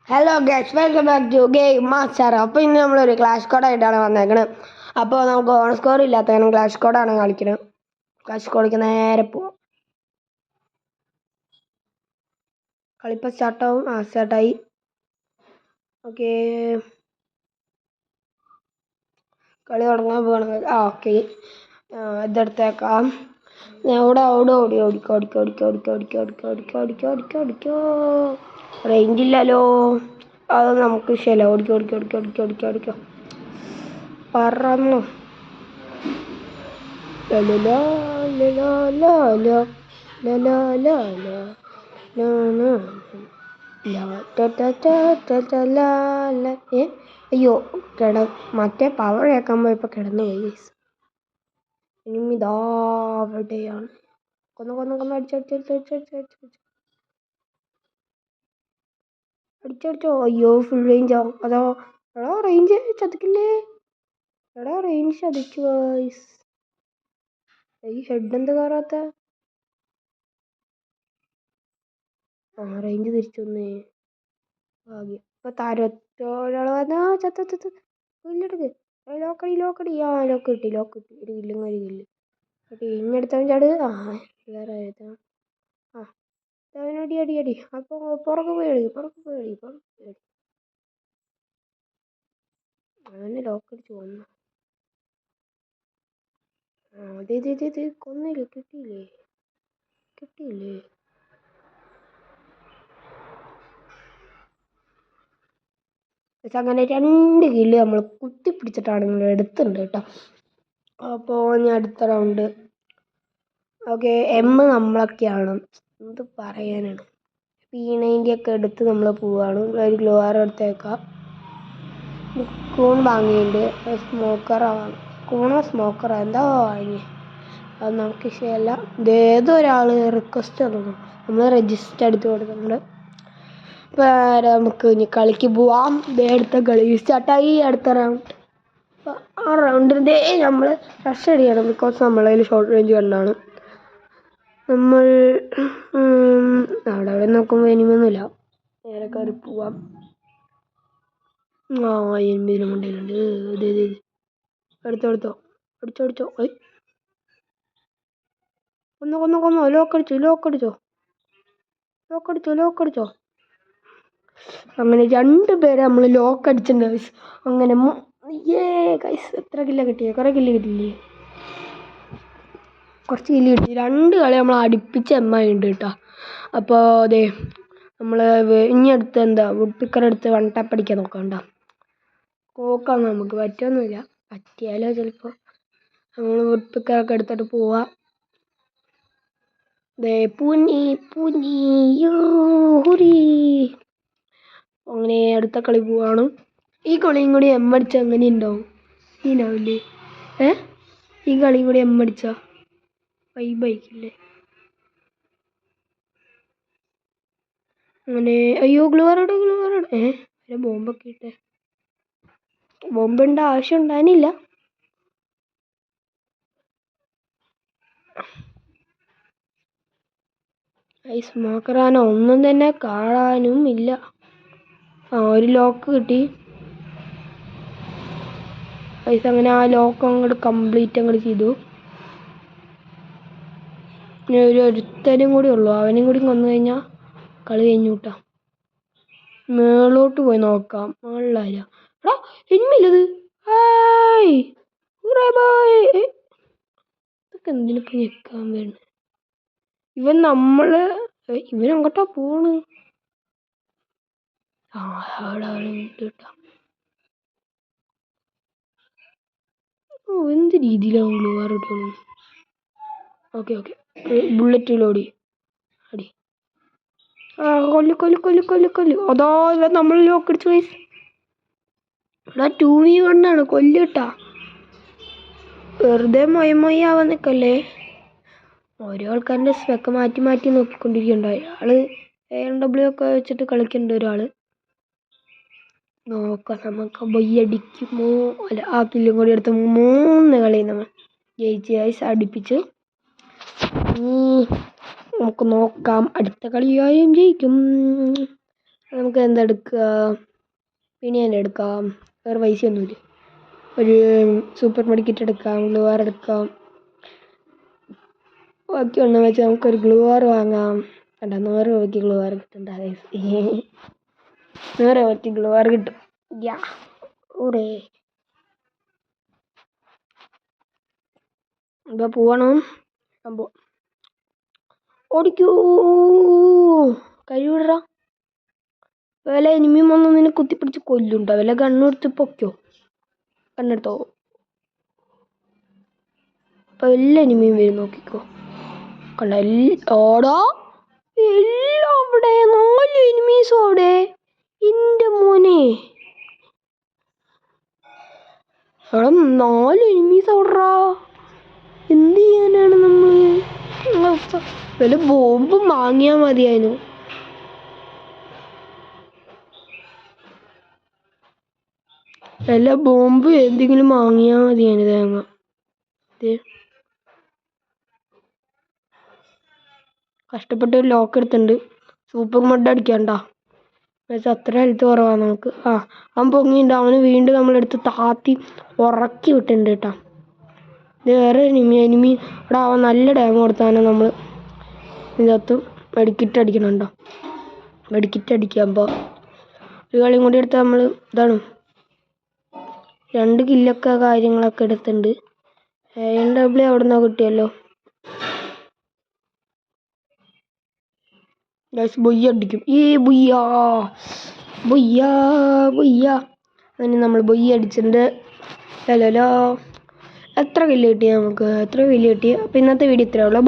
Hello guys, welcome back to game master. അപ്പോൾ ഇന്ന് നമ്മളൊരു ക്ലാഷ് കോഡായിട്ടാണ് വന്നേക്കണത്. അപ്പോൾ നമുക്ക് ഓൺ സ്കോർ ഇല്ലാത്തതിനും ക്ലാഷ് കോഡാണ് കളിക്കുന്നത്. ക്ലാഷ് കോഡിക്ക് നേരെ പോവാം. കളിപ്പോൾ സ്റ്റാർട്ടാവും. സ്റ്റാർട്ടായി. ഓക്കെ, കളി തുടങ്ങാൻ പോകണം. ഓക്കെ, ഇതെടുത്തേക്കാം. ഓടിക്കോ ഓടിക്കോ ഓടിക്കോ ഓടിക്കോ ഓടിക്കോ ഓടിക്കോ ഓടിക്കോ ഓടിക്കോ ഓടിക്കോ ഓടിക്കോ ഓടിക്കോ. റേഞ്ചില്ലല്ലോ, അത് നമുക്ക് വിഷയമല്ല. ഓടിക്കോ ഓടിക്കോ ഓടിക്കോ ഓടിക്കോ ഓടിക്കോ ഓടിക്കോ. പറന്നു അയ്യോ, മറ്റേ പവർ കേൾക്കാൻ പോയപ്പോൾ കിടന്നു പോയി. ഇനി ഇതാവിടെയാണ്. കൊന്നു അടിച്ചടിച്ചോ. അയ്യോ, ഫുൾ റേഞ്ചോ. അതോ എടാ റേഞ്ച് ചതിക്കില്ലേ. എടാ റേഞ്ച് ചതിച്ചു ഗൈസ്. ഈ ഹെഡ് എന്ത് കയറാത്ത. റേഞ്ച് തിരിച്ചു വന്നേ. ഭാഗ്യം. ഇപ്പൊ തരത്തോഴാൾ വന്നാ ചത്തു. ഇല്ലെടുക്ക്. ലോക്കടി ലോക്ക് കിട്ടി. ഒരു കില്ലും ഒരു കില്ല്. ഓക്കെ, ഇങ്ങെടുത്തവൻ ചാട്. വേറെ അവനടി അടി. അപ്പൊ പുറകെ പോയി അടി. അവന് ലോക്കടിച്ച് വന്നു. അതെ കൊന്നില്ലേ. കിട്ടിയില്ലേ. അങ്ങനെ 2 കില്ല് നമ്മൾ കുത്തിപ്പിടിച്ചിട്ടാണ് നമ്മൾ എടുത്തിട്ടുണ്ട് കേട്ടോ. അപ്പോൾ ഞാൻ അടുത്ത റൗണ്ട്. ഓക്കെ, നമ്മളൊക്കെയാണ്. എന്ത് പറയാനാണ്. P90 ഒക്കെ എടുത്ത് നമ്മൾ പോവാണ്. ഒരു ഗ്ലോവർ എടുത്തേക്കാം. കൂൺ വാങ്ങിയിട്ടുണ്ട്. സ്മോക്കറോ എന്താ വാങ്ങി. അത് നമുക്ക് ഇഷ്ടമല്ല. ഏതൊരാൾ റിക്വസ്റ്റ് തന്നു. നമ്മൾ രജിസ്റ്റർ എടുത്ത് കൊടുക്കുന്നുണ്ട്. ഇപ്പോൾ നമുക്ക് ഇനി കളിക്ക് പോവാം. അടുത്ത കളി സ്റ്റാർട്ടായി. അടുത്ത റൗണ്ട്. ആ റൗണ്ടിൻ്റെ നമ്മൾ റഷ് അടിക്കണം. ബിക്കോസ് നമ്മളതിൽ ഷോർട്ട് റേഞ്ച് കണ്ടാണ്. നമ്മൾ അവിടെ നോക്കുമ്പോൾ എനിമൊന്നുമില്ല. നേരെ കയറി പോവാം. എനിമിതിനും കൊണ്ടേലുണ്ട്. എടുത്തോ. അടിച്ചോ. കൊന്നോ. ലോക്കടിച്ചോ. അങ്ങനെ 2 പേരെ നമ്മൾ ലോക്കടിച്ചിട്ടുണ്ട് ഗൈസ്. അങ്ങനെ ഗൈസ്, എത്ര കില്ല കിട്ടിയേ? കുറേ കില്ല് കിട്ടിയില്ലേ? കുറച്ച് കില്ല് കിട്ടി. 2 കളി നമ്മൾ അടുപ്പിച്ച് ഉണ്ട് കേട്ടോ. അപ്പോൾ അതെ, നമ്മൾ ഇനി അടുത്ത് എന്താ വുഡ് പിക്കർ എടുത്ത് 1 ടാപ്പ് അടിക്കാൻ നോക്കാം. നമുക്ക് പറ്റുമൊന്നുമില്ല. പറ്റിയാലോ ചിലപ്പോൾ. നമ്മൾ വുഡ് പിക്കറൊക്കെ എടുത്തിട്ട് പോവാം. അങ്ങനെ അടുത്ത കളി പോവാണ്. ഈ കളിയും കൂടി അടിച്ചാൽ അങ്ങനെ ഉണ്ടാവും. ഈനാവില്ലേ? ഈ കളിയും കൂടി അടിച്ചാൽ വൈബായിക്കില്ലേ? അങ്ങനെ അയ്യോ, ഗ്ലൂവാറോട് ബോംബൊക്കെ ഇട്ടേ. ബോംബിൻ്റെ ആവശ്യം ഉണ്ടാകാനില്ല. സ്മോക്കറാനോ ഒന്നും തന്നെ കാണാനും ഇല്ല. ഒരു ലോക്ക് കിട്ടി. അങ്ങനെ ആ ലോക്ക് അങ്ങോട്ട് കംപ്ലീറ്റ് ചെയ്തു. ഒരുത്തനും കൂടി ഉള്ളു. അവനും കൂടി കൊന്നു കഴിഞ്ഞാൽ കളി കഴിഞ്ഞു കൂട്ടാം. മേളോട്ട് പോയി നോക്കാം. മേളിലായ എനിമില്ലത്. ഇതൊക്കെ എന്തിനിപ്പോൾ ഞെക്കാൻ വേണ്ട. ഇവനങ്ങോട്ടാ പോണ്. എന്ത് രീതിയിലാണ് ഗ്ലൂവാറിട്ടു. ഓക്കെ ബുള്ളറ്റ് ലോടി അടി. കൊല്ലു. അതോ ഇവ നമ്മൾ ലോക്കടിച്ചു പോയി. ഇവിടെ 2v1 കൊല്ലിട്ടാ. വെറുതെ മൊയ്യാവാൻ നിൽക്കല്ലേ. ഓരോ ആൾക്കാരുടെ സ്പെക്ക് മാറ്റി നോക്കിക്കൊണ്ടിരിക്കുന്നുണ്ട്. അയാൾ AW ഒക്കെ വെച്ചിട്ട് കളിക്കുന്നുണ്ട് ഒരാൾ. നോക്കാം നമുക്ക് ബൊയ്യടിക്കുമോ. അല്ല, ആ കില്ലും കൂടി എടുത്ത് 3 കളി നമ്മൾ ജയിച്ച് അടുപ്പിച്ച്. നമുക്ക് നോക്കാം അടുത്ത കളി ആരും ജയിക്കും. നമുക്ക് എന്തെടുക്കുക? പിനിയൻ എടുക്കാം. വേറെ പൈസയൊന്നുമില്ല. ഒരു സൂപ്പർ മെഡിക്കറ്റ് എടുക്കാം. ഗ്ലൂ വാർ എടുക്കാം. ബാക്കി ഒന്നും വെച്ച് നമുക്കൊരു ഗ്ലൂ വാർ വാങ്ങാം. അല്ല 100 രൂപയ്ക്ക് ഗ്ലൂ വാർ കിട്ടും. 100 രൂപയ്ക്ക് ഗ്ലൂ വാർ കിട്ടും. യാ ഊറേ. ഇപ്പോൾ പോവണം. സംഭവം ഓടിക്കൂ. കഴിവിടറാ. വല്ല ഇനിമിയും വന്ന് നിന്നെ കുത്തിപ്പിടിച്ച് കൊല്ലുണ്ടോ? വല്ല കണ്ണെടുത്ത് പൊക്കോ. കണ്ണെടുത്തോ. അപ്പോൾ എല്ലാ ഇനിമിയും വരും. നോക്കിക്കോ. കണ്ട ഓടാ. എല്ലാം അവിടെ. 4 എനിമീസും അവിടെ. എൻ്റെ മോനെ. അവിടെ 4 എനിമീസ് അവിടാ. എന്ത് ചെയ്യാനാണ് നമ്മൾ? വല്ല ബോംബ് വാങ്ങിയാൽ മതിയായിരുന്നു. വല്ല ബോംബ് എന്തെങ്കിലും വാങ്ങിയാൽ മതിയായിരുന്നു. തേങ്ങ കഷ്ടപ്പെട്ട് ഒരു ലോക്ക് എടുത്തിട്ടുണ്ട്. സൂപ്പർ മഡ് അടിക്കണ്ട. അത്ര ഹെൽത്ത് കുറവാണ് നമുക്ക്. അവൻ പൊങ്ങിയിട്ട് അവന് വീണ്ടും നമ്മളെടുത്ത് താത്തി ഉറക്കി വിട്ടിട്ടുണ്ട് കേട്ടോ. ഇത് വേറെ എനിമി അവിടെ അവൻ നല്ല ഡാമ് കൊടുത്താണ്. നമ്മൾ ഇതിനകത്ത് മെഡിക്കിറ്റ് അടിക്കണുണ്ടോ? മെഡിക്കിറ്റ് അടിക്കുമ്പോൾ ഒരു കളിയും കൂടി എടുത്താൽ നമ്മൾ ഇതാണ് 2 കില്ലൊക്കെ കാര്യങ്ങളൊക്കെ എടുത്തിട്ടുണ്ട്. AW അവിടെ നിന്നാണ് കിട്ടിയല്ലോ. ബൊയ്യ അടിക്കും. ബൊയ്യാ ബൊയ്യാ ബൊയ്യാ. അങ്ങനെ നമ്മൾ ബൊയ്യ അടിച്ചിട്ടുണ്ട്. ഹലോ എത്ര കില്ല് കിട്ടി നമുക്ക്? എത്ര കില്ല് കിട്ടി? അപ്പോൾ ഇന്നത്തെ വീഡിയോ ഇത്രയേ ഉള്ളൂ.